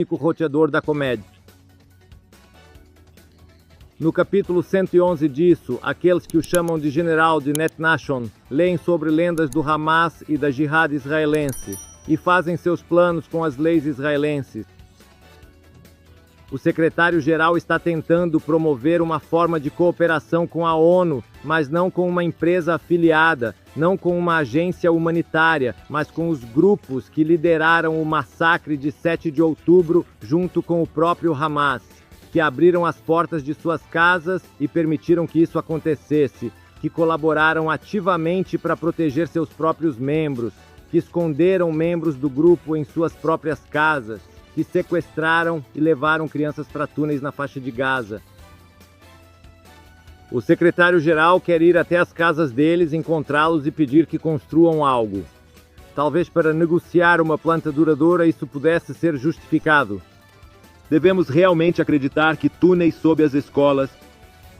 único roteador da comédia. No capítulo 111 disso, aqueles que o chamam de general de NetNation leem sobre lendas do Hamas e da Jihad israelense e fazem seus planos com as leis israelenses. O secretário-geral está tentando promover uma forma de cooperação com a ONU, mas não com uma empresa afiliada, não com uma agência humanitária, mas com os grupos que lideraram o massacre de 7 de outubro junto com o próprio Hamas, que abriram as portas de suas casas e permitiram que isso acontecesse, que colaboraram ativamente para proteger seus próprios membros, que esconderam membros do grupo em suas próprias casas, que sequestraram e levaram crianças para túneis na faixa de Gaza. O secretário-geral quer ir até as casas deles, encontrá-los e pedir que construam algo. Talvez para negociar uma planta duradoura isso pudesse ser justificado. Devemos realmente acreditar que túneis sob as escolas,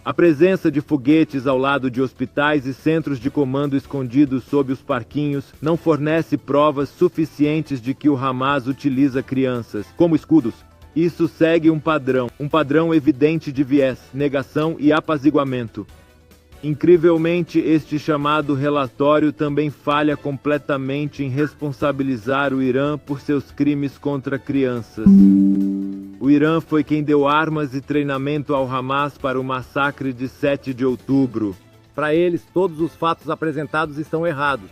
a presença de foguetes ao lado de hospitais e centros de comando escondidos sob os parquinhos não fornece provas suficientes de que o Hamas utiliza crianças como escudos. Isso segue um padrão evidente de viés, negação e apaziguamento. Incrivelmente, este chamado relatório também falha completamente em responsabilizar o Irã por seus crimes contra crianças. O Irã foi quem deu armas e treinamento ao Hamas para o massacre de 7 de outubro. Para eles, todos os fatos apresentados estão errados.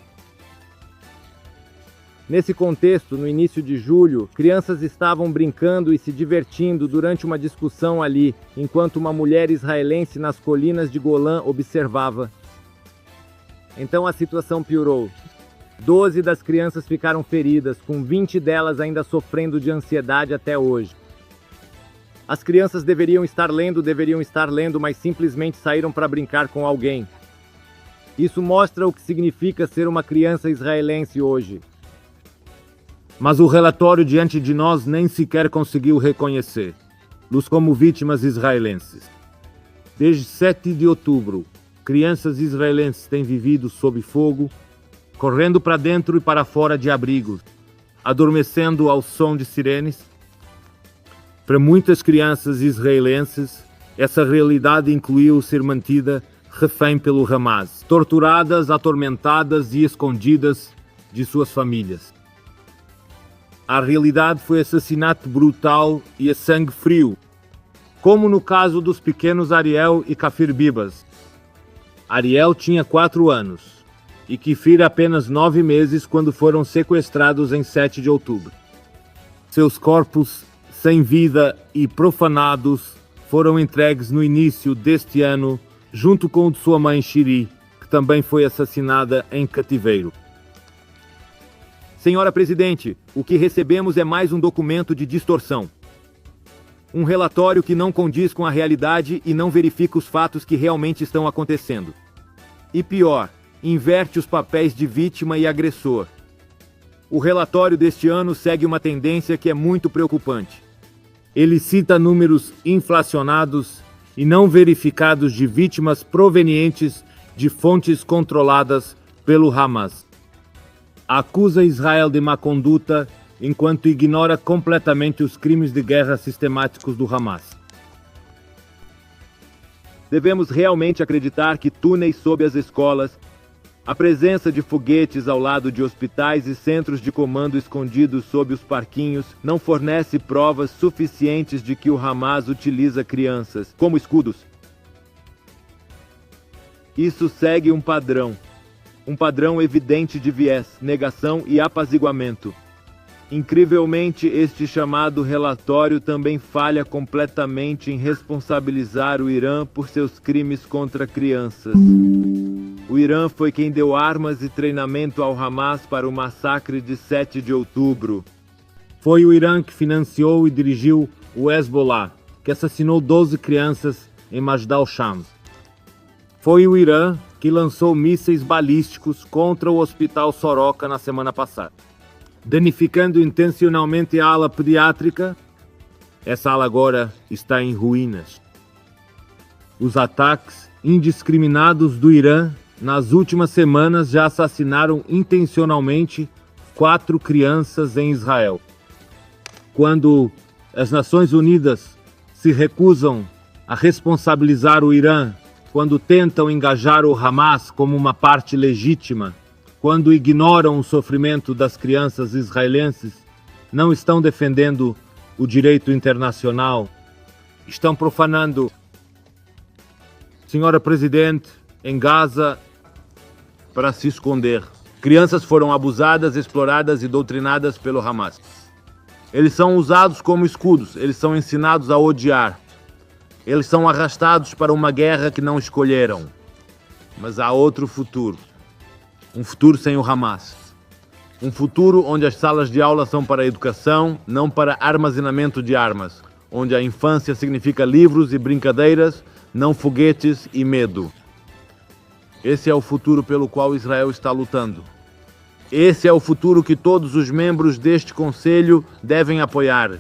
Nesse contexto, no início de julho, crianças estavam brincando e se divertindo durante uma discussão ali, enquanto uma mulher israelense nas colinas de Golã observava. Então a situação piorou. 12 das crianças ficaram feridas, com 20 delas ainda sofrendo de ansiedade até hoje. As crianças deveriam estar lendo, mas simplesmente saíram para brincar com alguém. Isso mostra o que significa ser uma criança israelense hoje. Mas o relatório diante de nós nem sequer conseguiu reconhecer-los como vítimas israelenses. Desde 7 de outubro, crianças israelenses têm vivido sob fogo, correndo para dentro e para fora de abrigos, adormecendo ao som de sirenes. Para muitas crianças israelenses, essa realidade incluiu ser mantida refém pelo Hamas, torturadas, atormentadas e escondidas de suas famílias. A realidade foi assassinato brutal e a sangue frio, como no caso dos pequenos Ariel e Kafir Bibas. Ariel tinha 4 anos e Kefir apenas 9 meses quando foram sequestrados em 7 de outubro. Seus corpos sem vida e profanados foram entregues no início deste ano, junto com o de sua mãe Shiri, que também foi assassinada em cativeiro. Senhora Presidente, o que recebemos é mais um documento de distorção. Um relatório que não condiz com a realidade e não verifica os fatos que realmente estão acontecendo. E pior, inverte os papéis de vítima e agressor. O relatório deste ano segue uma tendência que é muito preocupante. Ele cita números inflacionados e não verificados de vítimas provenientes de fontes controladas pelo Hamas. Acusa Israel de má conduta, enquanto ignora completamente os crimes de guerra sistemáticos do Hamas. Devemos realmente acreditar que túneis sob as escolas, a presença de foguetes ao lado de hospitais e centros de comando escondidos sob os parquinhos não fornece provas suficientes de que o Hamas utiliza crianças como escudos. Isso segue um padrão evidente de viés, negação e apaziguamento. Incrivelmente, este chamado relatório também falha completamente em responsabilizar o Irã por seus crimes contra crianças. O Irã foi quem deu armas e treinamento ao Hamas para o massacre de 7 de outubro. Foi o Irã que financiou e dirigiu o Hezbollah, que assassinou 12 crianças em Majd al-Sham. Foi o Irã que lançou mísseis balísticos contra o Hospital Soroka na semana passada, danificando intencionalmente a ala pediátrica. Essa ala agora está em ruínas. Os ataques indiscriminados do Irã nas últimas semanas já assassinaram intencionalmente 4 crianças em Israel. Quando As Nações Unidas se recusam a responsabilizar o Irã quando tentam engajar o Hamas como uma parte legítima, quando ignoram o sofrimento das crianças israelenses, não estão defendendo o direito internacional, estão profanando. Senhora Presidente, em Gaza, para se esconder. Crianças foram abusadas, exploradas e doutrinadas pelo Hamas. Eles são usados como escudos, eles são ensinados a odiar. Eles são arrastados para uma guerra que não escolheram. Mas há outro futuro. Um futuro sem o Hamas. Um futuro onde as salas de aula são para a educação, não para armazenamento de armas. Onde a infância significa livros e brincadeiras, não foguetes e medo. Esse é o futuro pelo qual Israel está lutando. Esse é o futuro que todos os membros deste Conselho devem apoiar.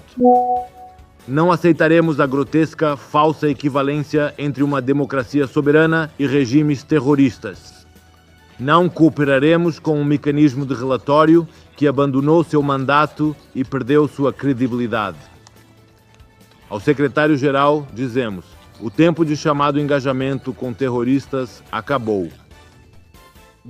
Não aceitaremos a grotesca, falsa equivalência entre uma democracia soberana e regimes terroristas. Não cooperaremos com um mecanismo de relatório que abandonou seu mandato e perdeu sua credibilidade. Ao secretário-geral, dizemos: o tempo de chamado engajamento com terroristas acabou.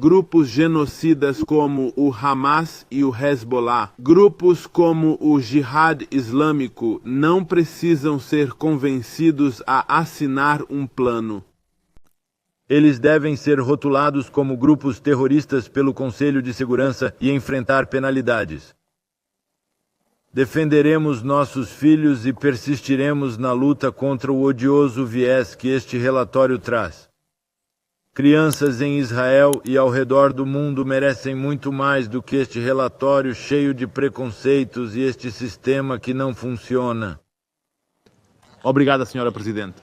Grupos genocidas como o Hamas e o Hezbollah, grupos como o Jihad Islâmico, não precisam ser convencidos a assinar um plano. Eles devem ser rotulados como grupos terroristas pelo Conselho de Segurança e enfrentar penalidades. Defenderemos nossos filhos e persistiremos na luta contra o odioso viés que este relatório traz. Crianças em Israel e ao redor do mundo merecem muito mais do que este relatório cheio de preconceitos e este sistema que não funciona. Obrigada, Senhora Presidente.